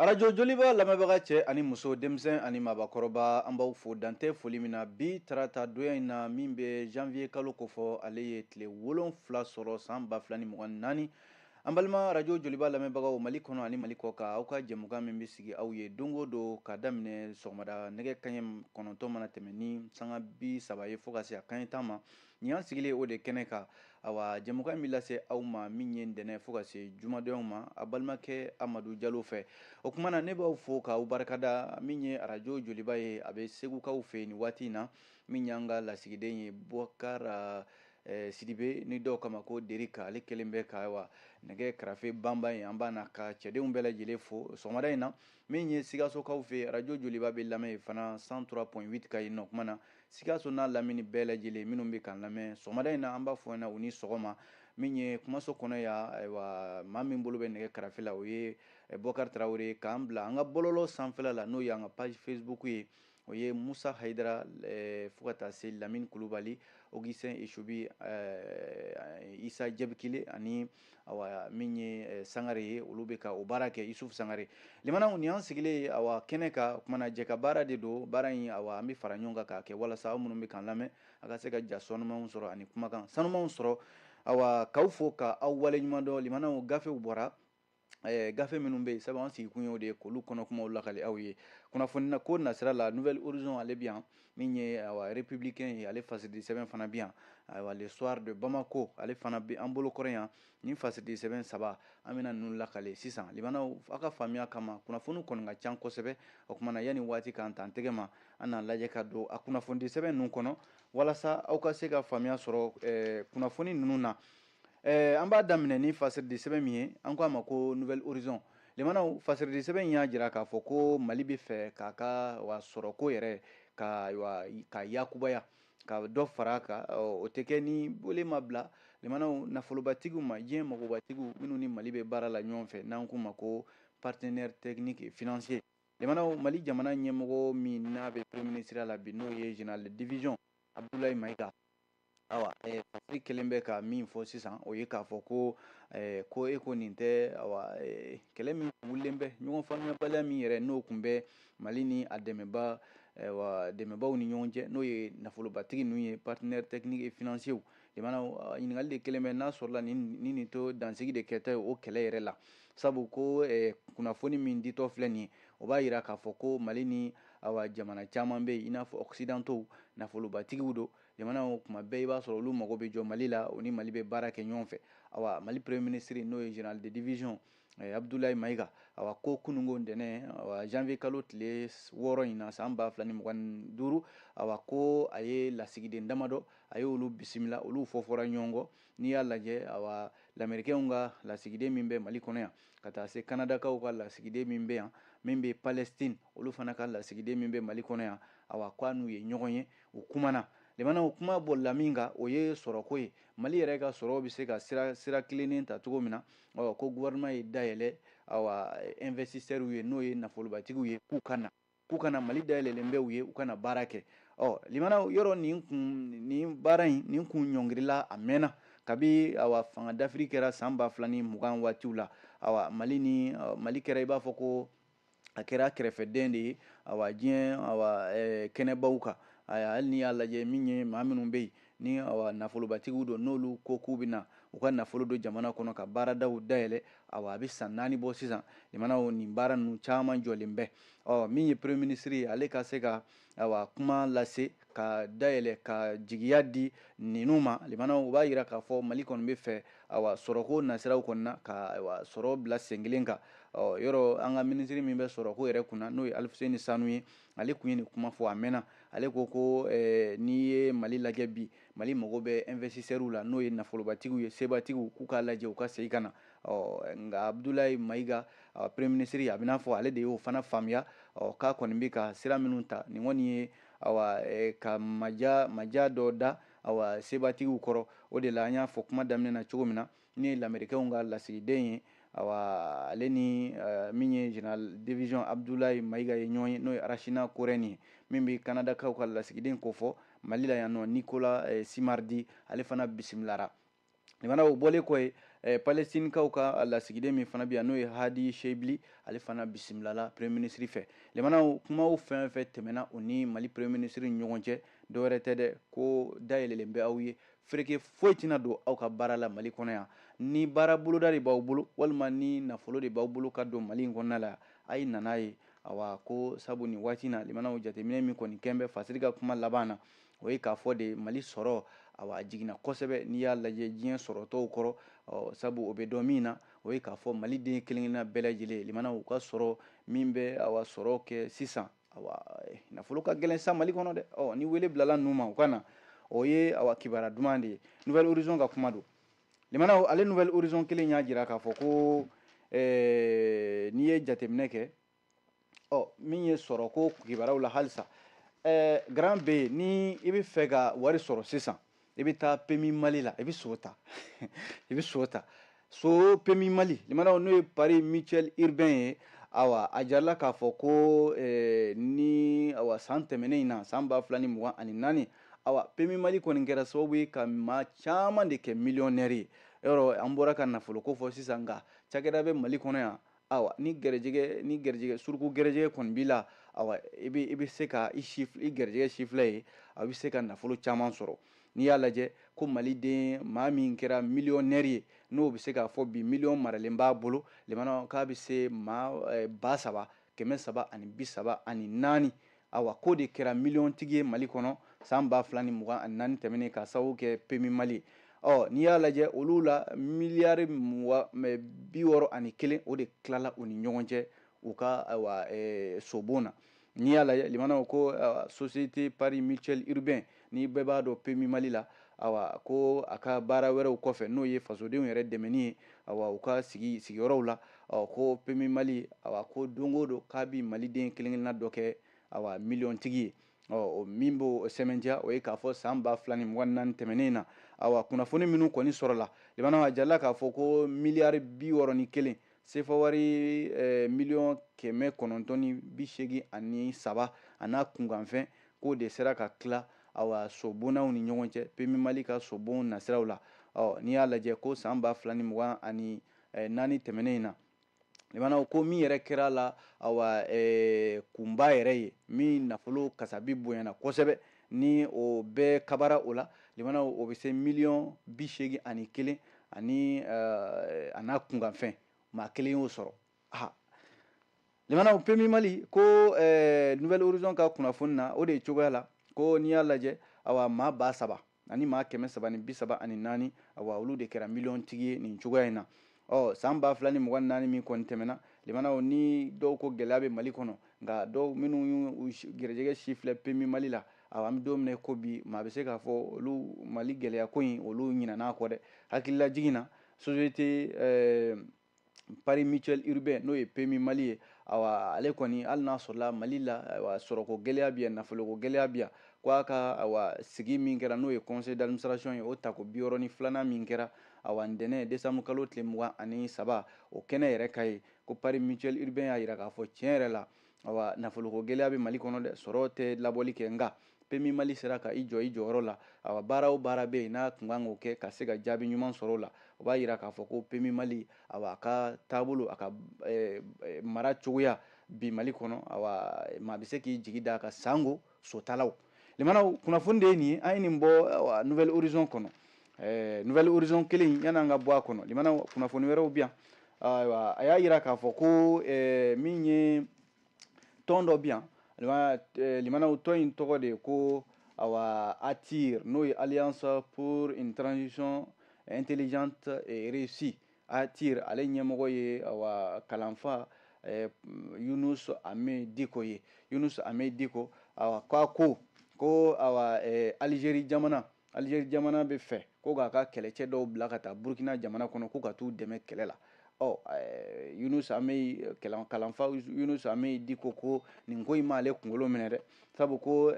arajo joliba lamɛnbaga cɛ ani muso denmisɛn ani mabakɔrɔba an b'aw fo dantɛ foli min na bi tarata donya in na min bɛ janvier kalo kofɔ ale ye tile 7 sɔrɔ san 2024 an balima arajo joliba lamɛnbagaw mali kɔnɔ ani mali kɔ kan aw ka jɛmukan min bɛ sigi aw ye don o don ka daminɛ sɔgɔmada nɛgɛ kanɲɛ 9 mana tɛmɛ ni sanga 30 ye fo ka se a kanɲɛ 10 ma nin y'an sigilen o de kɛnɛ kan awa jɛmukan min lase aw ma min ye ntɛnɛn fo ka se jumadenw ma a balimakɛ amadu jalo fɛ o kuma na ne b'aw fo k'aw barikada min ye arajo joliba ye a bɛ segukaw fɛ nin waati in na min y'an ka lasigiden ye bukar sidibe ni dɔw kama ko derika ale kelen bɛ ka wa nɛgɛ karafe banba ye an b'a na ka cɛdenw bɛɛ lajɛlen fo sɔgɔmada in na min ye sikasokaw fɛ arajo joliba bɛ lamɛn fana 103.8 ka yen nɔ kuma na sikaso n'a lamini bɛɛ lajɛlen minnu bɛ kan lamɛn sɔgɔmada in na an b'a fɔ ɲɛna u ni sɔgɔma min ye kumaso kɔnɔ ya ayiwa maa min bolo bɛ nɛgɛ karafe la o ye bɔkari tarawele k'an bila an ka bɔlɔlɔ sanfɛla la n'o y'an ka page facebook ye o ye musa hayidara fo ka taa se lamini kulubali augustin eshubi isa jabikile ani awa min ye sangare ye olu bɛ ka o baara kɛ isufu sangare limanaw nin y'an sigilen ye awa kɛnɛ kan o kumana jɛka baara de don baara in awa an bɛ fara ɲɔgɔn kan k'a kɛ walasa aw minnu bɛ k'an lamɛn a ka se ka ja sanumanw sɔrɔ ani kumakan sanumanw sɔrɔ awa k'aw fo ka aw waleɲuman dɔn limanaw gafew bɔra gafe minnu bɛ yen sabu an sigikun y'o de ye k'olu kɔnɔ kumaw lakali aw ye kunnafoni na ko nasira la nouvelle horizon ale bɛ yan min ye awa républicain ye ale fasidi sɛbɛn fana bɛ yan ayiwa le soir de bamako ale fana bɛ an bolo kɔrɔ yan nin fasidi sɛbɛn 3 an bɛna ninnu lakale sisan limanaw aw ka faamuya kama kunnafoni kɔni ka ca kosɛbɛ o kumana yanni waati k'an ta an tɛgɛ ma an n'a lajɛ ka don a kunnafoni sɛbɛn ninnu kɔnɔ walasa aw ka se ka faamuya sɔrɔ kunnafoni ninnu na an b'a daminɛ ni fasiridi sɛbɛn min ye an k'a ma ko nouvelle horizon limanaw fasiridi sɛbɛn in y'a jira k'a fɔ ko mali bɛ fɛ k'a ka wa sɔrɔ ko yɛrɛ ka yakubaya ka dɔ fara a kan o tɛ kɛ ni bole ma bila limanaw nafolobatigiw ma diɲɛ magobatigiw minnu ni mali bɛ baara la ɲɔgɔn fɛ n'an k'u ma ko partenaire technique et financier limanaw mali jamana ɲɛmɔgɔ min n'a bɛ premier ministre la bi n'o ye général de division abdulayi mayiga awa fasiri kelen bɛ ka min fɔ sisan o ye k'a fɔ ko ko e ko nin tɛ awa kɛlɛ min wulilen bɛ ɲɔgɔn faamuyabaliya min yɛrɛ n'o tun bɛ mali ni a dɛmɛbaw ni ɲɔgɔn cɛ n'o ye nafolobatigi ninnu ye partenaire technique et financier limanaw ɲininkali de kelen bɛ n'a sɔrɔla nin to dansigi de kɛtɔ ye o kɛlɛ yɛrɛ la sabu ko kunnafoni min ditɔ filɛ nin ye o b'a yira k'a fɔ ko mali ni awa jamana caman bɛ yen i n'a fɔ occidentaux nafolobatigiw don jamanaw kuma bɛɛ i b'a sɔrɔ olu mago bɛ jɔ mali la o ni mali bɛ baara kɛ ɲɔgɔn fɛ awa mali premier ministre n'o ye général de division abdulayi mayiga awa ko kununko ntɛnɛn awa janvier kalo tile 6 in na san 2025 awa ko a ye lasigiden damadɔ a ye olu bisimila olu fɔfɔra ɲɔgɔn kɔ n'i y'a lajɛ awa lamɛrikɛnw ka lasigiden min bɛ mali kɔnɔ yan ka taa se kanadakaw ka lasigiden min bɛ yan min bɛ palestine olu fana ka lasigiden min bɛ mali kɔnɔ yan awa k'a n'u ye ɲɔgɔn ye u kumana limanaw kuma bolila min kan o ye sɔrɔko ye mali yɛrɛ ka sɔrɔ bɛ se ka sira kilennen ta cogo min na ko gouvernement ye dayɛlɛ awa investisseurs ye n'o ye nafolobatigiw ye k'u ka na mali dayɛlɛlen bɛ u ye u ka na baara kɛ limanaw yɔrɔ nin baara in nin kun ɲɔngirila a mɛnna kabi awa fanga dafiri kɛra san 2020 waatiw la awa mali kɛra i b'a fɔ ko a kɛra kɛrɛfɛden de ye awa diɲɛ awa kɛnɛbaw kan hali n'i y'a lajɛ min ye maa minnu bɛ yen ni awa nafolobatigiw don n'olu ko k'u bɛna u ka nafolo don jamana kɔnɔ ka baaradaw dayɛlɛ awa a bɛ san 4 bɔ sisan limanaw nin baara ninnu caman jɔlen bɛ min ye premier ministre ye ale ka se ka awa kuma lase ka dayɛlɛ ka jigiya di ninnu ma limanaw u b'a jira k'a fɔ mali kɔni bɛ fɛ awa sɔrɔko nasiraw kɔni na ka awa sɔrɔ bila sen kelen kan yɔrɔ an ka ministre min bɛ sɔrɔko yɛrɛ kunna n'o ye alifuseni sanu ye ale kun ye nin kuma fɔ a mɛnna ale ko n'i ye mali lajɛ bi mali mago bɛ investisseurs la n'o ye nafolobatigiw ye sebatigiw k'u k'a lajɛ u ka segin ka na nka abdulayi mayiga premier ministre a bɛ n'a fɔ ale de y'o fana faamuya k'a kɔni bɛ ka sira minnu ta nin kɔni ye awa ka maja dɔ da awa sebatigiw kɔrɔ o de la an y'a fɔ kuma daminɛ na cogo min na ni ye lamɛrikɛnw ka lasigiden ye awa ale ni min ye général division abdulayi mayiga ye ɲɔgɔn ye n'o ye arachina korɛni ye min bɛ kanadakaw ka lasigiden kofɔ mali la yan nɔ nicolas simardi ale fana bisimilara limanaw o bɔlen kɔ ye Palestine kaw ka lasigiden min fana bi yan n'o ye Hadi Sheibli ale fana bisimilala premier ministre fɛ limanaw kumaw fɛn fɛn tɛmɛna o ni Mali premier ministre ni ɲɔgɔn cɛ dɔwɛrɛ tɛ dɛ ko dayɛlɛlen bɛ aw ye fereke foyi tɛna don aw ka baara la Mali kɔnɔ yan ni baara boloda de b'aw bolo walima ni nafolo de b'aw bolo ka don Mali in kɔnɔna la a ye nana ye awa ko sabu ni waati na limanaw jateminɛ min kɔni kɛn bɛ fasiri ka kuma laban na o ye k'a fɔ de Mali sɔrɔ awa jiginna kosɛbɛ n'i y'a lajɛ diɲɛ sɔrɔtɔw kɔrɔ sabu o bɛ dɔn min na o ye k'a fɔ Mali den kelen kelenna bɛɛ lajɛlen limanaw u ka sɔrɔ min bɛ awa sɔrɔ kɛ sisan awa nafolo ka gɛlɛn sa Mali kɔnɔ dɛ ni wele bilala ninnu ma u ka na o ye awa kibaruya duman de ye Nouvelle Horizon ka kuma don limanaw ale Nouvelle Horizon kelen y'a jira k'a fɔ ko n'i ye jateminɛ kɛ min ye sɔrɔ ko kibaruyaw la halisa grand bɛ ni i bɛ fɛ ka wari sɔrɔ sisan i bɛ taa PMI Mali la i bɛ so ta i bɛ so ta so PMI Mali limanaw n'o ye Paris Mutuel Urbain ye awa a jarala k'a fɔ ko ni awa san tɛmɛnen in na san 2024 awa PMI Mali kɔni kɛra sababu ye ka maa caman de kɛ millionnaire ye yɔrɔ an bɔra ka nafolo ko fɔ sisan nka cakɛda bɛ Mali kɔnɔ yan awa ni gɛrɛjɛgɛ suruku gɛrɛjɛgɛ kɔni b'i la awa i bɛ se ka i gɛrɛjɛgɛ sifilɛ ye a bɛ se ka nafolo caman sɔrɔ n'i y'a lajɛ ko Maliden maa min kɛra millionnaire ye n'o bɛ se k'a fɔ bi million maralen b'a bolo limanaw k'a bɛ se maa 3,334 awa k'o de kɛra million tigi ye Mali kɔnɔ san 2024 tɛmɛnen ka sababu kɛ PMI Mali n'i y'a lajɛ olu la miliyari 61 o de tilala u ni ɲɔgɔn cɛ u ka awa sobon na n'i y'a lajɛ limanaw ko société Paris Mutuel Urbain ni bɛɛ b'a dɔn PMI Mali la awa ko a ka baara wɛrɛw kɔfɛ n'o ye fasodenw yɛrɛ dɛmɛni ye awa u ka sigiyɔrɔw la ko PMI Mali awa ko don o don k'a bi Maliden kelen kelenna dɔ kɛ awa million tigi ye min b'o sɛmɛntiya o ye k'a fɔ san 2024 tɛmɛnen na awa kunnafoni minnu kɔni sɔrɔla limanaw a jarala k'a fɔ ko miliyari 61 sefa wari million 983 a n'a kunkanfɛn k'o de sera ka tila awa sobonnaw ni ɲɔgɔn cɛ PMI Mali ka sobon nasiraw la n'i y'a lajɛ ko san 2024 tɛmɛnen in na limanaw ko min yɛrɛ kɛra la awa kunba yɛrɛ ye min nafolo kasabi bonyana kosɛbɛ ni o bɛɛ kabara o la limanaw o bɛ se million 81 ani a n'a kunkanfɛn maa kelen y'o sɔrɔ limanaw PMI Mali ko Nouvelle Horizon ka kunnafoni na o de ye cogoya la ko n'i y'a lajɛ awa maa 3,000 ani maa 334 awa olu de kɛra million tigi ye nin cogoya in na san 2024 min kɔni tɛmɛna limanaw ni dɔw ko gɛlɛya bɛ Mali kɔnɔ nka dɔw minnu y'u gɛrɛjɛgɛ si filɛ PMI Mali la awa an bɛ don min na ko bi maa bɛ se k'a fɔ olu Mali gɛlɛya ko in olu ɲinɛna a kɔ dɛ hakililajigin na société Paris Mutuel Urbain n'o ye PMI Mali ye awa ale kɔni hali n'a sɔrɔla Mali la awa sɔrɔko gɛlɛya bɛ yan nafoloko gɛlɛya bɛ yan ko a ka awa sigi min kɛra n'o ye conseil d'administration ye o tako 62nan min kɛra awa ntɛnɛn décembre kalo tile 23 o kɛnɛ yɛrɛ ka ye ko Paris Mutuel Urbain y'a jira k'a fɔ tiɲɛ yɛrɛ la awa nafoloko gɛlɛya bɛ Mali kɔnɔ dɛ sɔrɔ tɛ labɔli kɛ nka PMI Mali sera ka i jɔyɔrɔ la awa baara o baara bɛ yen n'a tun kan k'o kɛ ka se ka jaabi ɲuman sɔrɔ o la o b'a jira k'a fɔ ko PMI Mali awa a ka taabolo a ka mara cogoya bi Mali kɔnɔ awa maa bɛ se k'i jigi da ka sango sotalaw limanaw kunnafoni de ye nin ye an ye nin bɔ Nouvelle Horizon kɔnɔ Nouvelle Horizon kelen yan'an ka bɔ a kɔnɔ limanaw kunnafoni wɛrɛw bɛ yan ayiwa a y'a jira k'a fɔ ko min ye tɔn dɔ bɛ yan limanaw tɔn in tɔgɔ de ye ko awa ATIR n'o ye Alliance pour une transition intelligente et réussie ATIR ale ɲɛmɔgɔ ye awa kalanfa Yunus Ahmed Diko ye Yunus Ahmed Diko awa k'a ko awa Algérie jamana bɛ fɛ ko k'a ka kɛlɛcɛ dɔw bila ka taa Burkina jamana kɔnɔ ko ka t'u dɛmɛ kɛlɛ la Yunus Ahmed kalanfa Yunus Ahmed Diko ko nin ko in m'ale kunkolo minɛ dɛ sabu ko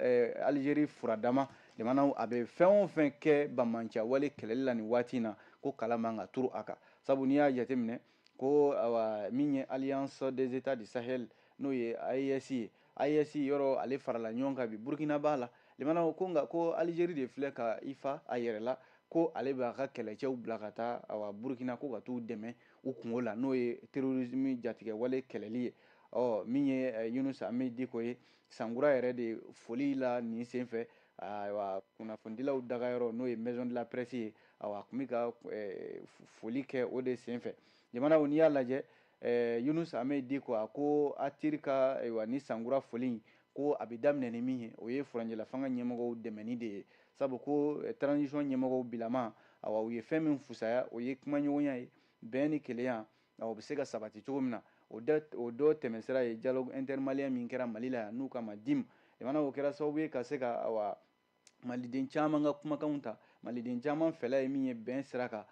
Algérie furadama limanaw a bɛ fɛn o fɛn kɛ bamanciya wale kɛlɛli la nin waati in na ko kala man ka turu a kan sabu n'i y'a jateminɛ ko awa min ye Alliance des États du Sahel n'o ye AES ye AES yɔrɔ ale farala ɲɔgɔn kan bi Burkina b'a la limanaw ko nka ko Algérie de filɛ ka i fa a yɛrɛ la ko ale b'a ka kɛlɛcɛw bila ka taa Burkina ko ka t'u dɛmɛ u kungo la n'o ye terrorisme jatigɛ wale kɛlɛli ye min ye Yunus Ahmed Diko ye Sankura yɛrɛ de foli la nin senfɛ kunnafonidilaw dagayɔrɔ n'o ye maison de la presse ye a tun bɛ ka foli kɛ o de senfɛ jamanaw n'i y'a lajɛ Yunus Ahmed Diko a ko ATIR ka ni Sankura foli ko a bɛ daminɛ ni min ye o ye furanjɛla fanga ɲɛmɔgɔw dɛmɛni de ye sabu ko transition ɲɛmɔgɔw bilama u ye fɛn min fusaya o ye kumaɲɔgɔnya ye bɛn ni kelenya u bɛ se ka sabati cogo min na o dɔ tɛmɛsira ye dialogue intermalien min kɛra Mali la yan n'u k'a ma DIM jamanaw o kɛra sababu ye ka se ka maliden caman ka kumakanw ta maliden caman fɛla ye min ye bɛn sira kan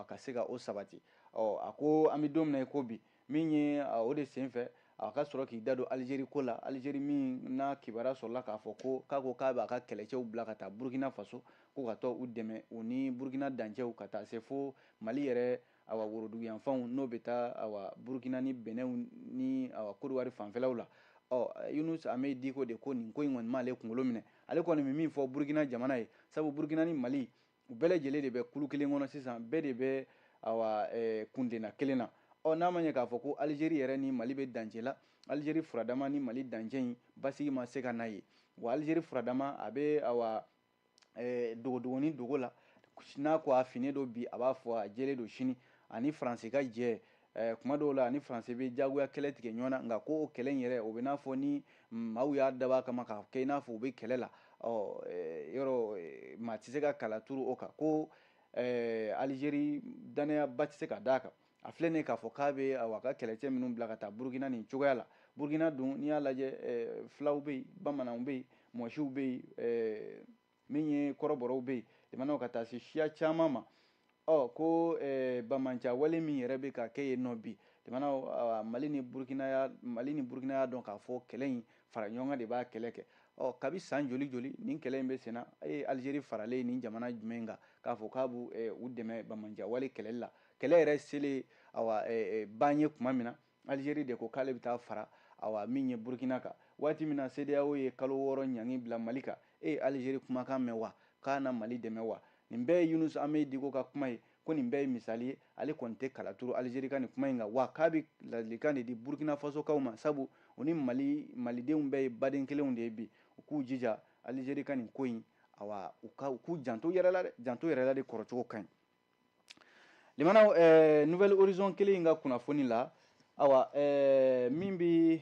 ka se ka o sabati a ko an bɛ don min na i ko bi min ye o de senfɛ a ka sɔrɔ k'i da don Algérie ko la Algérie min n'a kibaruya sɔrɔla k'a fɔ ko k'a b'a ka kɛlɛcɛw bila ka taa Burkina Faso ko ka taa u dɛmɛ u ni Burkina dancɛw ka taa se fo Mali yɛrɛ woroduguyanfanw n'o bɛ taa Burkina ni Benin ni Côte d'Ivoire fanfɛlaw la Yunus Ahmed Diko de ko nin ko in kɔni m'ale kunkolo minɛ ale kɔni bɛ min fɔ Burkina jamana ye sabu Burkina ni Mali u bɛɛ lajɛlen de bɛ kulu kelen kɔnɔ sisan bɛɛ de bɛ kundenna kelen na n'a ma ɲɛ k'a fɔ ko Algérie yɛrɛ ni Mali bɛ dancɛ la Algérie furadama ni Mali dancɛ in basigi ma se ka n'a ye wa Algérie furadama a bɛ dogodogonin dogo la n'a ko a finen don bi a b'a fɔ a jɛlen don sini ani Faransi ka jɛ kuma dɔw la ani Faransi bɛ jagoya kɛlɛ tigɛ ɲɔgɔn na nka ko o kɛlɛ in yɛrɛ o bɛ n'a fɔ ni maaw y'a dabɔ a kama k'a kɛ i n'a fɔ u bɛ kɛlɛ la yɔrɔ maa tɛ se ka kala turu o kan ko Algérie danayaba tɛ se ka d'a kan a filɛ nin ye k'a fɔ k'a bɛ a ka kɛlɛcɛ minnu bila ka taa Burkina nin cogoya la Burkina dun n'i y'a lajɛ filaw bɛ yen bamananw bɛ yen mɔsiw bɛ yen min ye kɔrɔbɔrɔw bɛ yen jamanaw ka taa se siya caman ma ko bamanca wale min yɛrɛ bɛ ka kɛ yen nɔ bi jamanaw Mali ni Burkina y'a dɔn k'a fɔ kɛlɛ in fara ɲɔgɔn kan de b'a kɛlɛ kɛ kabi san joli nin kɛlɛ in bɛ senna Algérie faralen nin jamana jumɛn kan k'a fɔ k'a b'u u dɛmɛ bamanca wale kɛlɛli la kɛlɛ yɛrɛ selen ban ye tuma min na Algérie de ko k'ale bɛ taa fara min ye Burkina kan waati min na CEDEAO ye kalo 6 ɲangi bila Mali kan Algérie kumakan mɛn wa k'a na Mali dɛmɛ wa nin bɛɛ ye Yunus Ahmed Diko ka kuma ye ko nin bɛɛ ye misali ye ale kɔni tɛ kala turu Algérie ka nin kuma in kan wa k'a bɛ ladilikan de di Burkina Faso kaw ma sabu u ni malidenw bɛɛ ye baden kelenw de ye bi u k'u jija Algérie ka nin ko in u k'u janto yɛrɛ la dɛ janto yɛrɛ la de kɔrɔcogo ka ɲi limanaw Nouvelle Horizon kelen in ka kunnafoni la min bɛ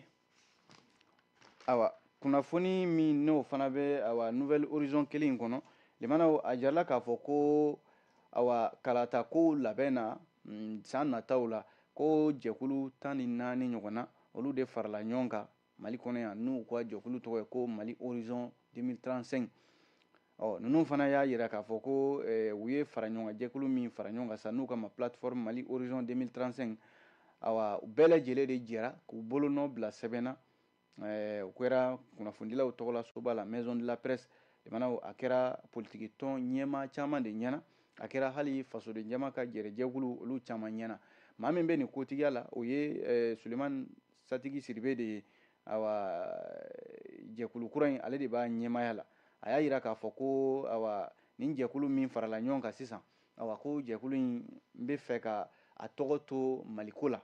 kunnafoni min n'o fana bɛ Nouvelle Horizon kelen in kɔnɔ limanaw a jarala k'a fɔ ko kalata kow labɛn na san nataw la ko jɛkulu 14 ɲɔgɔn na olu de farala ɲɔgɔn kan Mali kɔnɔ yan n'u ka jɛkulu tɔgɔ ye ko Mali Horizon 2035 ninnu fana y'a jira k'a fɔ ko u ye fara ɲɔgɔn kan jɛkulu min fara ɲɔgɔn kan sa n'u ka plateforme Mali Horizon 2035 u bɛɛ lajɛlen de jɛra k'u bolonɔ bila sɛbɛn na u kɛra kunnafonidilaw tɔgɔla soba la maison de la presse jamanaw a kɛra politiki tɔn ɲɛma caman de ɲɛna a kɛra hali fasoden jama ka jɛrɛjɛkulu olu caman ɲɛna maa min bɛ nin kotigiya la o ye Sulemani Satigi Sidibe de ye jɛkulu kura in ale de b'a ɲɛmaya la a y'a jira k'a fɔ ko nin jɛkulu min farala ɲɔgɔn kan sisan ko jɛkulu in bɛ fɛ ka a tɔgɔ to Maliko la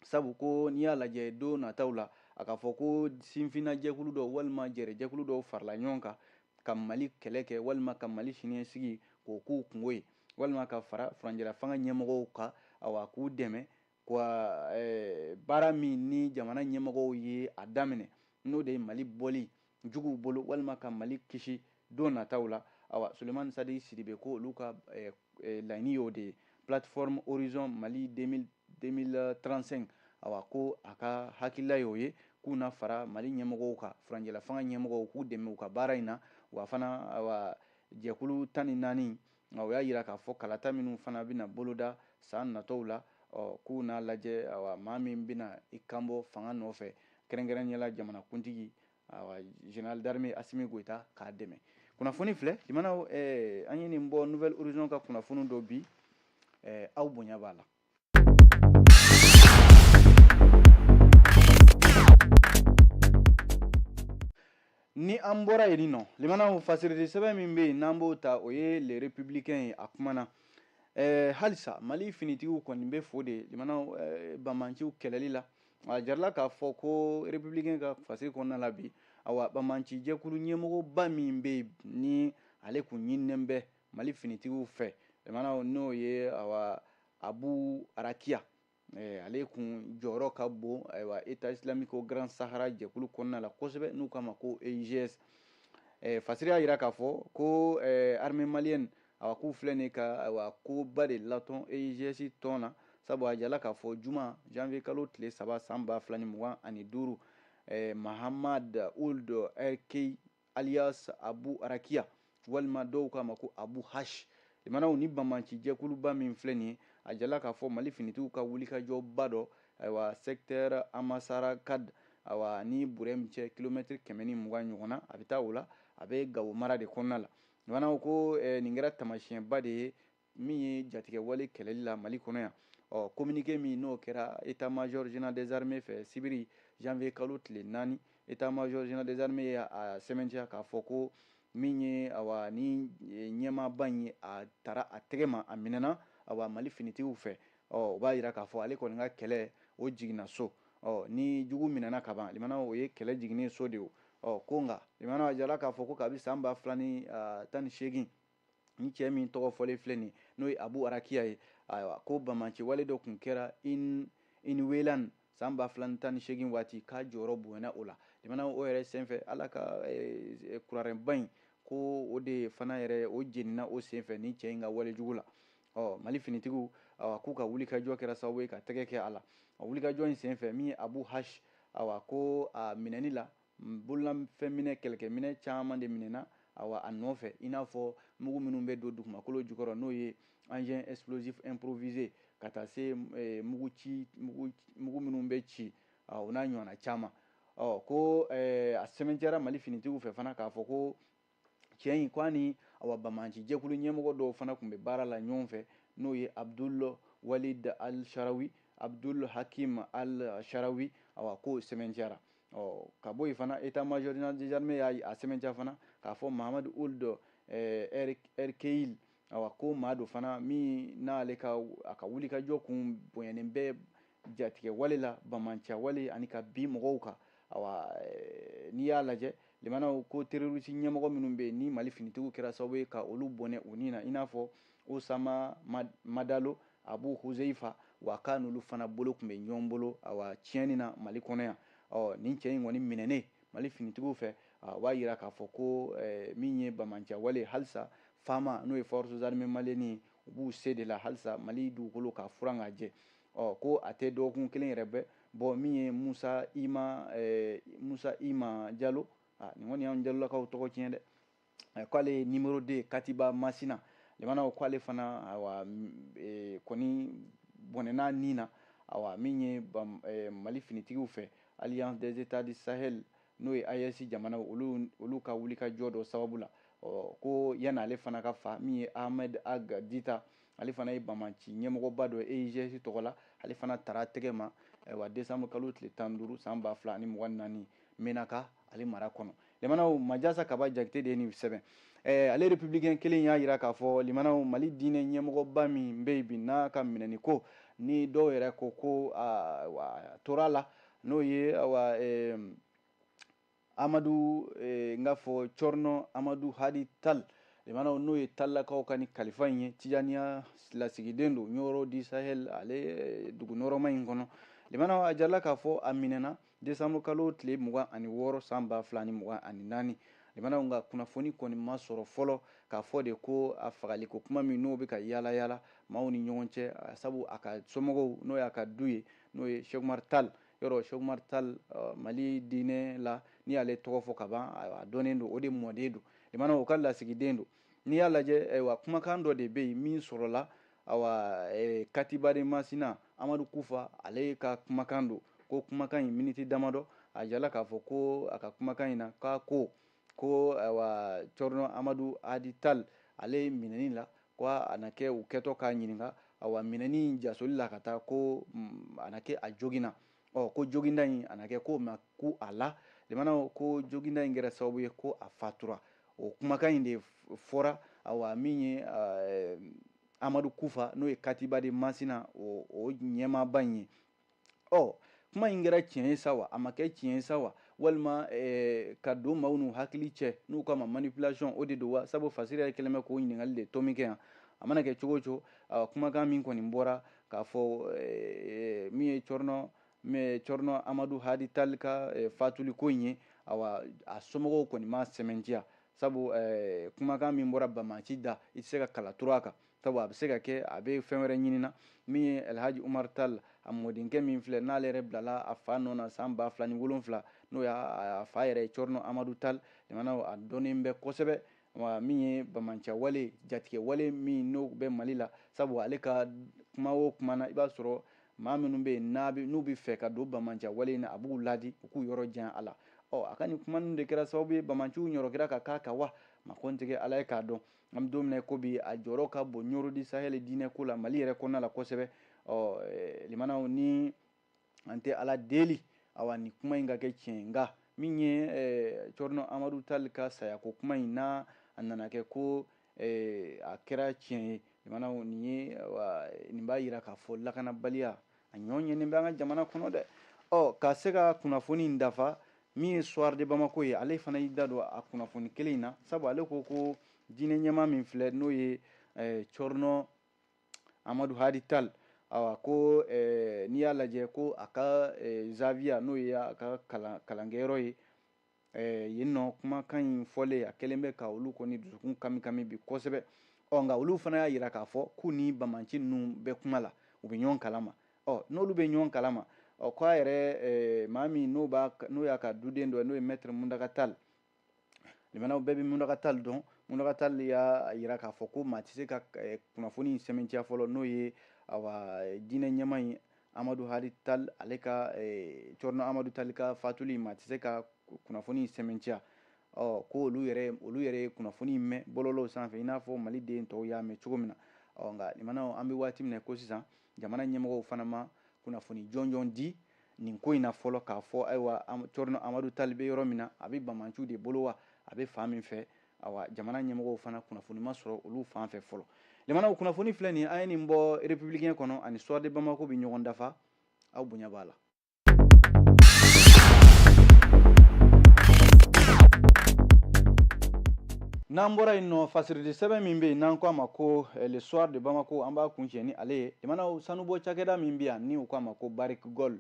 sabu ko n'i y'a lajɛ don nataw la a k'a fɔ ko sinfinna jɛkulu dɔw walima jɛrɛjɛkulu dɔw farala ɲɔgɔn kan ka Mali kɛlɛ kɛ walima ka Mali siniɲɛsigi k'o k'u kungo ye walima ka fara furanjɛla fanga ɲɛmɔgɔw kan k'u dɛmɛ baara min ni jamana ɲɛmɔgɔw ye a daminɛ n'o de ye Mali bɔli juguw bolo walima ka Mali kisi don nataw la Sulemani Satigi Sidibe ko olu ka laɲini y'o de ye plateforme Horizon Mali 2035 ko a ka hakilila y'o ye k'u na fara Mali ɲɛmɔgɔw kan furanjɛla fanga ɲɛmɔgɔw k'u dɛmɛ u ka baara in na wa fana jɛkulu 14 u y'a jira k'a fɔ kalata minnu fana bɛna boloda san nataw la k'u n'a lajɛ maa min bɛna i kanbɔ fanga nɔfɛ kɛrɛnkɛrɛnnenya jamana kuntigi Général d'armée Assimi Goïta k'a dɛmɛ kunnafoni filɛ jamanaw an ye nin bɔ Nouvelle Horizon ka kunnafoni dɔ bi aw bonya b'a la ni an bɔra yen nɔ limanaw fasiriti sɛbɛn min bɛ yen n'an b'o ta o ye le républicain ye a kumana halisa mali finitigiw kɔni bɛ fo de limanaw bamanciw kɛlɛli la a jarala k'a fɔ ko républicain ka fasiri kɔnɔna la bi awa bamanci jɛkulu ɲɛmɔgɔba min bɛ yen ni ale kun ɲininen bɛ mali finitigiw fɛ limanaw n'o ye awa abu arakiya ale kun jɔyɔrɔ ka bon ayiwa état islamique o grand sahara jɛkulu kɔnɔna la kosɛbɛ n'u k'a ma ko EIGS fasiri y'a jira k'a fɔ ko armée malienne awa k'u filɛ nin ka ayiwa koba de latɔn EIGS tɔn na sabu a jala k'a fɔ juma janvier kalo tile 3 san 2025 Mahamad Ould Erkey alias Abu Arakiya walima dɔw k'a ma ko Abu Hash limanaw ni bamanci jɛkuluba min filɛ nin ye a jala k'a fɔ mali finitigiw ka wulikajɔba dɔ ayiwa secteur Amasara CAD awa ni Burema cɛ kilomètre 120 ɲɔgɔnna a bɛ taa o la a bɛ Gawo mara de kɔnɔna la limanaw ko nin kɛra tamasiyɛnba de ye min ye jatigɛwale kɛlɛli la mali kɔnɔ yan communiqué min n'o kɛra état major général des armées fɛ sibiri janvier kalo tile 4 état major général des armées a sɛbɛntiya k'a fɔ ko min ye awa ni ɲɛmaaba in ye a tara a tɛgɛ ma a minɛna awa mali finitigiw fɛ o b'a jira k'a fɔ ale kɔni ka kɛlɛ o jiginna so ni jugu minɛna ka ban limanaw o ye kɛlɛ jiginnen so de o ko nka limanaw a jala k'a fɔ ko kabi san 2018 ni cɛ min tɔgɔ fɔlen filɛ nin n'o ye abu arakiya ye ayiwa ko bamaci wale dɔ kun kɛra Inwelan san 2018 waati k'a jɔyɔrɔ bonyana o la limanaw o yɛrɛ senfɛ ala ka kurarɛnba in ko o de fana yɛrɛ o jenina o senfɛ ni cɛ in ka walejugu la mali finitigiw k'u ka wulikajɔ kɛra sababu ye ka tɛgɛ kɛ a la wulikajɔ in senfɛ min ye Abu Hash ko a minɛni la bololafɛn minɛ kɛlɛkɛminɛ caman de minɛna a nɔfɛ i n'a fɔ mugu minnu bɛ don dugumakolo jukɔrɔ n'o ye engin explosif improvisé ka taa se mugu minnu bɛ ci o n'a ɲɔgɔnna caman ko a sɛbɛntiyara mali finitigiw fɛ fana k'a fɔ ko cɛ in ko ani bamaci jɛkulu ɲɛmɔgɔ dɔw fana tun bɛ baara la ɲɔgɔn fɛ n'o ye Abdul Walid al Sharawi Abdul Hakim al Sharawi k'o sɛbɛntiyara ka bɔ yen fana état major général des armées y'a sɛbɛntiya fana k'a fɔ Mahamad Ould Erkeyil ko maa do fana min n'ale ka wulikajɔ kun bonyanen bɛ jatigɛ wale la bamaciya wale ani ka bin mɔgɔw kan n'i y'a lajɛ limanaw ko terroriste ɲɛmɔgɔ minnu bɛ yen ni mali finitigiw kɛra sababu ye ka olu bɔnɛ u ni na i n'a fɔ Osama Madalo Abu Huzaifa k'a n'olu fana bolo tun bɛ ɲɔgɔn bolo tiɲɛni na mali kɔnɔ yan nin cɛ in kɔni minɛnen mali finitigiw fɛ o b'a jira k'a fɔ ko min ye bamaciya wale halisa fama n'o ye forces armées maliennes u b'u se de la halisa mali dugukolo ka furan ka jɛ ko a tɛ dɔgɔkun kelen yɛrɛ bɔ min ye Musa Ima Jalo nin kɔni y'an jalolakaw tɔgɔ tiɲɛ dɛ k'ale ye numéro 2 Katiba Masina limanaw k'ale fana kɔni bɔnɛna nin na min ye mali finitigiw fɛ alliance des états du Sahel n'o ye AES jamanaw olu ka wulikajɔ dɔ sababu la ko yan'ale fana ka fa min ye Ahmed Ag Dita ale fana ye bamaci ɲɛmɔgɔba dɔ EIGS tɔgɔ la ale fana tara tɛgɛ ma décembre kalo tile 15 san 2024 Menaka ale mara kɔnɔ limanaw Majasa Kaba Jakite de ye nin sɛbɛn ale républicain kelen y'a jira k'a fɔ limanaw mali diinɛ ɲɛmɔgɔba min bɛ yen bi n'a ka minɛni ko ni dɔw yɛrɛ ko tora la n'o ye Amadu n k'a fɔ Cɔrnɔ Amadu Hadi Tal limanaw n'o ye Tallakaw ka ni kalifa in ye Tijaniya lasigiden don Nioro du Sahel ale dugu nɔrɔma in kɔnɔ limanaw a jarala k'a fɔ a minɛna décembre kalo tile 26 san 2024 limanaw nka kunnafoni kɔni ma sɔrɔ fɔlɔ k'a fɔ de ko a fagaliko kuma min n'o bɛ ka yaala yaala maaw ni ɲɔgɔn cɛ sabu a ka somɔgɔw n'o y'a ka du ye n'o ye Cheikh Umar Tal yɔrɔ Cheikh Umar Tal mali diinɛ la ni y'ale tɔgɔ fɔ ka ban a dɔnnen don o de mɔden don limanaw o ka lasigiden don n'i y'a lajɛ kumakan dɔ de bɛ yen min sɔrɔla Katiba de Masina Amadu Kufa ale ka kumakan don ko kumakan in miniti damadɔ a jala k'a fɔ ko a ka kumakan in na k'a ko Cɔrnɔ Amadu Hadi Tal ale minɛni la ko a na kɛ u kɛtɔ k'a ɲininka minɛni jasoli la ka taa ko a na kɛ a joginna ko joginda in a na kɛ ko ma ku a la limana ko joginda in kɛra sababu ye ko a fatura o kumakan in de fɔra awa min ye Amadu Kufa n'o ye katiba de Masina o ɲɛmaaba in ye kuma in kɛra tiɲɛ ye sa wa a ma kɛ tiɲɛ ye sa wa walima ka don maaw n'u hakili cɛ n'u k'a ma manipulation o de don wa sabu fasiri yɛrɛ kɛlen bɛ k'o ɲininkali de tomi kɛ yan a mana kɛ cogo o cogo kumakan min kɔni bɔra k'a fɔ min ye Cɔrɔnɔ Amadu Hadi Tali ka fatuli ko in ye awa a somɔgɔw kɔni ma sɛmɛntiya sabu kumakan min bɔra Bamaci da i tɛ se ka kala turu a kan sabu a bɛ se ka kɛ a bɛ fɛn wɛrɛ ɲinina min ye Elhaji Umaru Tali a mɔdenkɛ min filɛ n'ale yɛrɛ bilala a fa nɔ na san 2007 n'o y'a fa yɛrɛ ye Cɔrɔnɔ Amadu Tali jamana a dɔnnen bɛ kosɛbɛ min ye bamanciya wale jatigɛ wale min n'o bɛ Mali la sabu ale ka kuma o kuma na i b'a sɔrɔ maa minnu bɛ yen n'u bɛ fɛ ka don bamanciya wale in na a b'u ladi u k'u yɔrɔ jan a la a ka nin kuma ninnu de kɛra sababu ye bamanciw ɲɔrɔkira ka k'a kan wa ma kɔntigɛ ala ye k'a dɔn an bɛ don min na ko bi a jɔyɔrɔ ka bon Ɲorodi Sahel diinɛ ko la Mali yɛrɛ kɔnɔna la kosɛbɛ limanaw ni an tɛ ala deli awa nin kuma in ka kɛ tiɲɛ nka min ye Cɔrɔnɔ Amadu Tali ka saya ko kuma in n'a a nana kɛ ko a kɛra tiɲɛ ye limanaw nin b'a yira k'a fɔ lakanabaliya a ɲɔɲɛnen bɛ an ka jamana kɔnɔ dɛ ka se ka kunnafoni in dafa min ye Soir de Bamako ye ale fana y'i da don a kunnafoni kelen in na sabu ale ko diinɛ ɲɛmaa min filɛ n'o ye Cɔrɔnɔ Amadu Hadi Tali ko n'i y'a lajɛ ko a ka Zawiya n'o ye a ka kalankɛyɔrɔ ye yen nɔ kumakan in fɔlen a kɛlen bɛ ka olu kɔni dusukun kami bi kosɛbɛ nka olu fana y'a yira k'a fɔ k'u ni Bamanci ninnu bɛ kuma la u bɛ ɲɔgɔn kalama n'olu bɛ ɲɔgɔn kalama k'a yɛrɛ maa min n'o y'a ka duden dɔ ye n'o ye Maître Muntaka Tali limanaw bɛɛ bɛ Muntaka Tali dɔn Muntaka Tali y'a yira k'a fɔ ko maa tɛ se ka kunnafoni in sɛmɛntiya fɔlɔ n'o ye diinɛ ɲɛmaa in Amadu Hadi Tali ale ka Cɔrɔnɔ Amadu Tali ka fatuli maa tɛ se ka kunnafoni in sɛmɛntiya ko olu yɛrɛ ye kunnafoni in mɛn bɔlɔlɔw sanfɛ i n'a fɔ Mali den tɔw y'a mɛn cogo min na nka limanaw an bɛ waati min na ko sisan jamana ɲɛmɔgɔw fana ma kunnafoni jɔnjɔn di nin ko in na fɔlɔ k'a fɔ ayiwa Cɔrɔnɔ Amadu Tali bɛ yɔrɔ min na a bɛ Bamanciw de bolo wa a bɛ fan min fɛ jamana ɲɛmɔgɔw fana kunnafoni ma sɔrɔ olu fan fɛ fɔlɔ limanaw kunnafoni filɛ nin ye an ye nin bɔ Républicain kɔnɔ ani Soir de Bamako bɛ ɲɔgɔn dafa aw bonya b'a la. N'an bɔra yen nɔ fasirili sɛbɛn min bɛ yen n'an k'a ma ko le Soir de Bamako an b'a kuncɛ ni ale ye limanaw sanubɔ cakɛda min bɛ yan ni u k'a ma ko Barrick Gold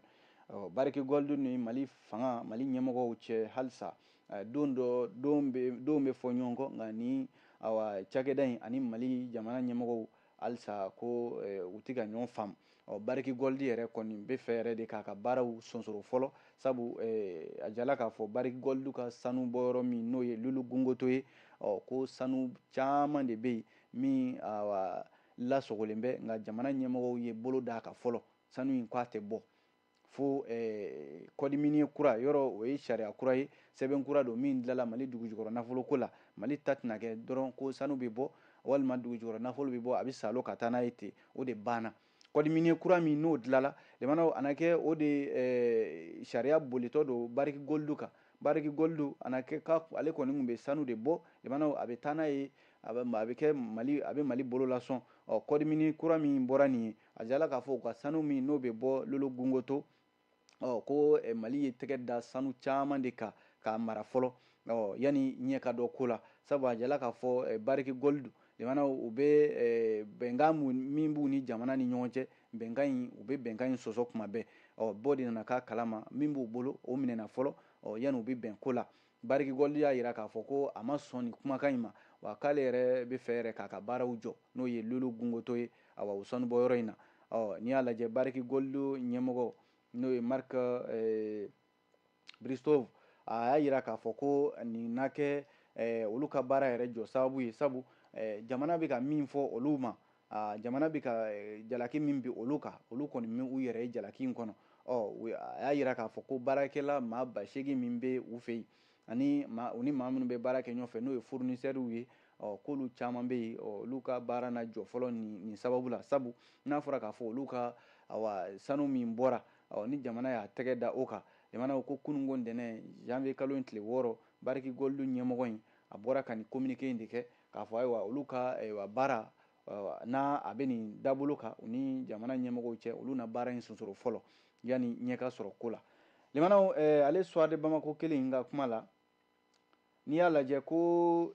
Barrick Gold ni Mali fanga Mali ɲɛmɔgɔw cɛ halisa don bɛ fɔ ɲɔgɔn kɔ nka ni cakɛda in ani Mali jamana ɲɛmɔgɔw halisa ko u tɛ ka ɲɔgɔn faamu Barrick Gold yɛrɛ kɔni bɛ fɛ yɛrɛ de k'a ka baaraw sonsoro fɔlɔ sabu a jala k'a fɔ Barrick Gold ka sanu bɔyɔrɔ min n'o ye Lulu Gungoto ye ko sanu caman de bɛ yen min lasogolen bɛ nka jamana ɲɛmɔgɔw ye bolo d'a kan fɔlɔ sanu in k'a tɛ bɔ fo code minier kura yɔrɔ o ye sariya kura ye sɛbɛn kura don min dilanla Mali dugujukɔrɔ nafolo ko la Mali ta tɛna kɛ dɔrɔn ko sanu bɛ bɔ walima dugujukɔrɔ nafolo bɛ bɔ a bɛ salo ka taa n'a ye ten o de banna code minier kura min n'o dilanla limanaw a na kɛ o de sariya bolitɔ don Barrick Gold kan Barrick Gold a na kɛ ale kɔni tun bɛ sanu de bɔ limanaw a bɛ taa n'a ye a bɛ kɛ a bɛ Mali bolo lasɔn code minier kura min bɔra nin ye a jala k'a fɔ u ka sanu min n'o bɛ bɔ Lolo Gungoto ko Mali ye tɛgɛ da sanu caman de kan k'a mara fɔlɔ yanni ɲɛ ka dɔ ko la sabu a jala k'a fɔ Barrick Gold limanaw u bɛ bɛnkan min b'u ni jamana ni ɲɔgɔn cɛ bɛnkan in u bɛ bɛnkan in sɔsɔ kuma bɛɛ bɔ de nana k'a kalama min b'u bolo o minɛna fɔlɔ yanni u bɛ bɛn ko la Barrick Gold y'a yira k'a fɔ ko a ma sɔn nin kumakan in ma wa k'ale yɛrɛ bɛ fɛ yɛrɛ k'a ka baaraw jɔ n'o ye Lolo Gungoto ye o sanubɔyɔrɔ in na n'i y'a lajɛ Barrick Gold ɲɛmɔgɔ n'o ye Mark Bristow a y'a yira k'a fɔ ko nin na kɛ olu ka baara yɛrɛ jɔ sababu ye sabu jamana bɛ ka min fɔ olu ma jamana bɛ ka jalaki min bi olu kan olu kɔni min u yɛrɛ ye jalaki in kɔnɔ a y'a yira k'a fɔ ko baarakɛla maa 8,000 min bɛ u fɛ yen ani u ni maa minnu bɛ baara kɛ ɲɔgɔn fɛ n'o ye fournisseurs ye k'olu caman bɛ yen olu ka baara na jɔ fɔlɔ nin sababu la sabu n'a fɔra k'a fɔ olu ka sanu min bɔra ni jamana y'a tɛgɛ da o kan limana ko kunungo ntɛnɛn janvier kalo in tile 6 bariki goldu ɲɛmɔgɔ in a bɔra ka nin communiqué in de kɛ k'a fɔ ayiwa olu ka baara n'a a bɛ nin dabolo kan u ni jamana ɲɛmɔgɔw cɛ olu na baara in sonsoro fɔlɔ yani ɲɛ ka sɔrɔ ko la limanaw ale Soir de Bamako kelen in ka kuma la n'i y'a lajɛ ko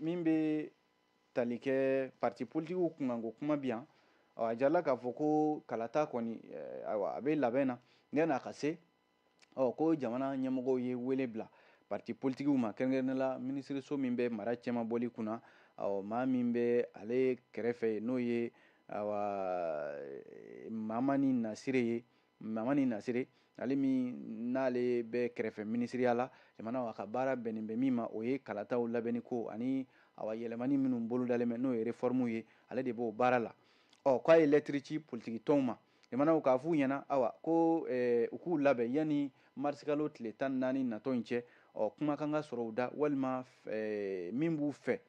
min bɛ tali kɛ parti politiques kunkanko kuma bi yan a jarala k'a fɔ ko kalata kɔni a bɛ labɛn na yani a ka se ko jamana ɲɛmɔgɔw ye wele bila parti politiques ma kɛrɛnkɛrɛnnenya la minisiriso min bɛ mara cɛman bɔli kunna maa min bɛ ale kɛrɛfɛ n'o ye Mamani Nasire ale min n'ale bɛ kɛrɛfɛ minisiriya la jamana a ka baara bɛnnen bɛ min ma o ye kalataw labɛnni ko ani yɛlɛmani minnu bolodalen bɛ n'o ye réforme ye ale de b'o baara la k'a ye lettre ci politique tɔnw ma jamanaw k'a f'u ɲɛna ko u k'u labɛn yani mars kalo tile 14 natɔ in cɛ kuma kan ka sɔrɔ u da walima min b'u fɛ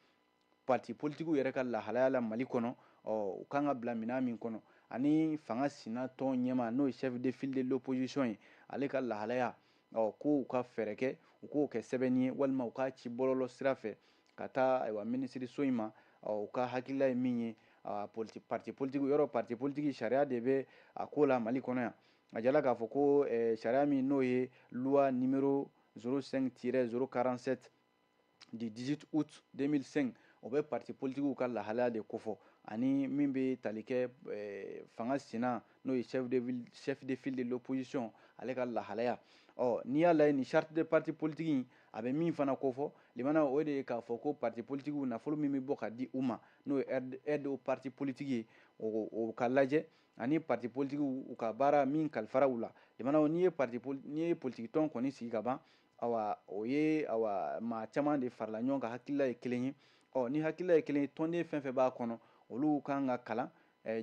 parti politiques yɛrɛ ka lahalaya la Mali kɔnɔ u kan ka bila minɛn min kɔnɔ ani fanga sina tɔn ɲɛma n'o ye chef de file de l'opposition ye ale ka lahalaya ko u ka fɛɛrɛ kɛ u k'o kɛ sɛbɛnni ye walima u k'a ci bɔlɔlɔ sira fɛ ka taa minisiriso in ma u ka hakilila ye min ye parti politique yɔrɔ parti politique sariya de bɛ a ko la Mali kɔnɔ yan a jala k'a fɔ ko sariya min n'o ye loi numéro 05-047 du 18 août 2005 o bɛ parti politiques ka lahalaya de kofɔ ani min bɛ tali kɛ fanga sina n'o ye chef de file de l'opposition ale ka lahalaya n'i y'a lajɛ ni charte de parti politique a bɛ min fana kofɔ limana o de ye k'a fɔ ko parti politiques nafolo min bɛ bɔ ka di u ma n'o ye aide aux partis politiques ye o ka lajɛ ani parti politiques u ka baara min kalifara u la limana n'i ye politique tɔn kɔni sigi ka ban o ye maa caman de farala ɲɔgɔn kan hakilila ye kelen ye ni hakilila ye kelen ye tɔnden fɛn fɛn b'a kɔnɔ olu kan ka kalan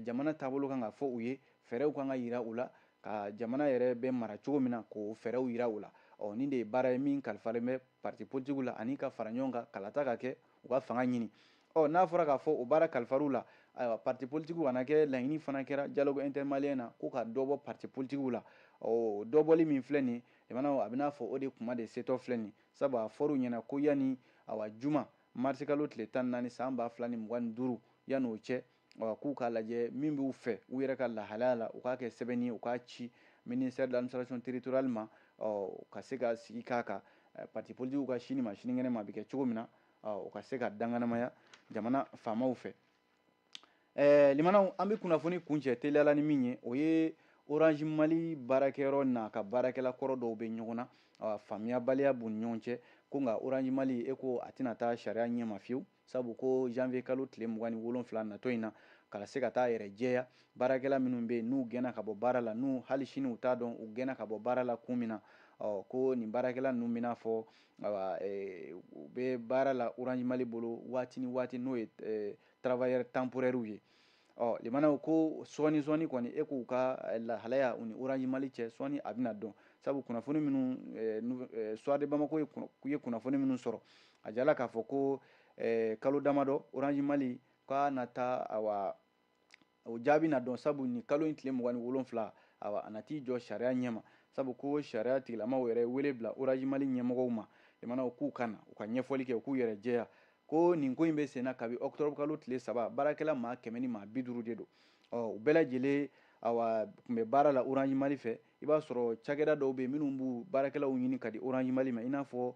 jamana taabolo kan ka fɔ u ye fɛɛrɛw kan ka yira u la ka jamana yɛrɛ bɛ mara cogo min na k'o fɛɛrɛw yira u la nin de ye baara ye min kalifalen bɛ parti politiques la ani ka fara ɲɔgɔn kan kalata ka kɛ u ka fanga ɲini n'a fɔra k'a fɔ o baara kalifar'u la parti politiques kana kɛ laɲini fana kɛra dialogue intermalien na ko ka dɔ bɔ parti politiques la dɔbɔli min filɛ nin ye jamana a bɛ n'a fɔ o de kuma de setɔ filɛ nin sabu a fɔr'u ɲɛna ko yani juma mars kalo tile 14 san 2025 yani o cɛ k'u k'a lajɛ min b'u fɛ u yɛrɛ ka lahalaya la u k'a kɛ sɛbɛnni ye u k'a ci ministère de l'administration territoriale ma ka se ka sigi k'a kan parti politiques ka sini ma sinikɛnɛ ma a bɛ kɛ cogo min na u ka se ka danganamaya jamana faamaw fɛ limanaw an bɛ kunnafoni kuncɛ teliyala ni min ye o ye Orange Mali baarakɛyɔrɔ n'a ka baarakɛla kɔrɔ dɔw bɛ ɲɔgɔn na faamuyabaliya b'u ni ɲɔgɔn cɛ ko nka Orange Mali ko a tɛna taa sariya ɲɛma fiyewu sabu ko janvier kalo tile 27 natɔ in na ka se ka taa yɛrɛ jɛya baarakɛla minnu bɛ yen n'u gɛnna ka bɔ baara la n'u hali sini u t'a dɔn u gɛnna ka bɔ baara la kun min na ko nin baarakɛla ninnu bɛna fɔ u bɛ baara la Orange Mali bolo waati ni waati n'o ye travailleurs temporaires ye limanaw ko sɔɔni kɔni k'u ka lahalaya u ni Orange Mali cɛ sɔɔni a bɛna dɔn sabu kunnafoni minnu Soir de Bamako ye kunnafoni minnu sɔrɔ a jala k'a fɔ ko kalo damadɔ Orange Mali k'a na taa o jaabi na dɔn sabu ni kalo in tile 27 a na t'i jɔ sariya ɲɛma sabu ko sariya tigilamaw yɛrɛ wele bila Orange Mali ɲɛmɔgɔw ma limanaw k'u ka na u ka ɲɛfɔli kɛ u k'u yɛrɛ jɛya ko nin ko in bɛ sen na kabi octobre kalo tile 3 baarakɛla maa 100 ni maa 50 de don u bɛɛ lajɛlen tun bɛ baara la Orange Mali fɛ i b'a sɔrɔ cakɛda dɔw bɛ yen minnu b'u baarakɛlaw ɲini ka di Orange Mali ma i n'a fɔ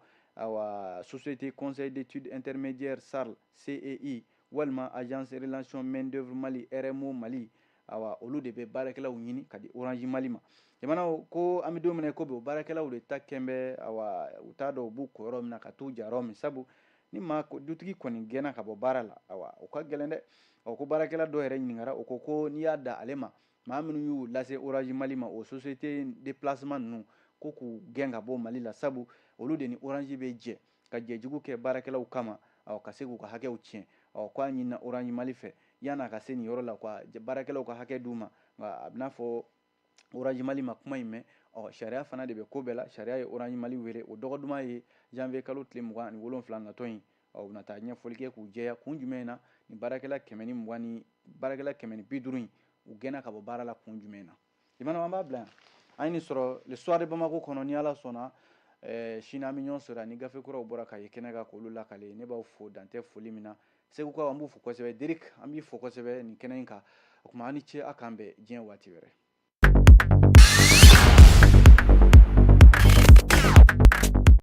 société conseil d'études intermédiaires SARL CEI walima agence relation main d'œuvre Mali RMO Mali olu de bɛ baarakɛlaw ɲini ka di Orange Mali ma jamanaw ko an bɛ don min na ko bi o baarakɛlaw de ta kɛn bɛ u t'a dɔn u b'u ko yɔrɔ min na ka t'u ja yɔrɔ min sabu ni dutigi kɔni gɛnna ka bɔ baara la o ka gɛlɛn dɛ ko baarakɛla dɔw yɛrɛ ɲininkara o ko n'i y'a da ale ma maa minnu y'u lase Orange Mali ma o société déplacement ninnu ko k'u gɛn ka bɔ Mali la sabu olu de ni Orange bɛ jɛ ka jɛjugu kɛ baarakɛlaw kama ka se k'u ka hakɛw tiɲɛ k'a ɲinina Orange Mali fɛ yan'a ka se nin yɔrɔ la baarakɛlaw ka hakɛ d'u ma nka a bɛna fɔ Orange Mali ma kuma in mɛn sariya fana de bɛ ko bɛɛ la sariya ye Orange Mali wele o dɔgɔduma ye janvier kalo tile 27 natɔ in u na taa ɲɛfɔli kɛ k'u jɛya kun jumɛn na ni baarakɛla 150 in u gɛnna ka bɔ baara la kun jumɛn na limanaw an b'a bila yan an ye nin sɔrɔ le soir de Bamako kɔnɔ ni ala sɔnna sini an bɛ ɲɔgɔn sɔrɔ ni gafe kuraw bɔra ka ye kɛnɛ kan k'olu lakale ne b'aw fo dantɛ foli min na segukaw an b'u fo kosɛbɛ Derick an b'i fo kosɛbɛ nin kɛnɛ in kan o tuma an ni ce a k'an bɛn diɲɛ waati wɛrɛ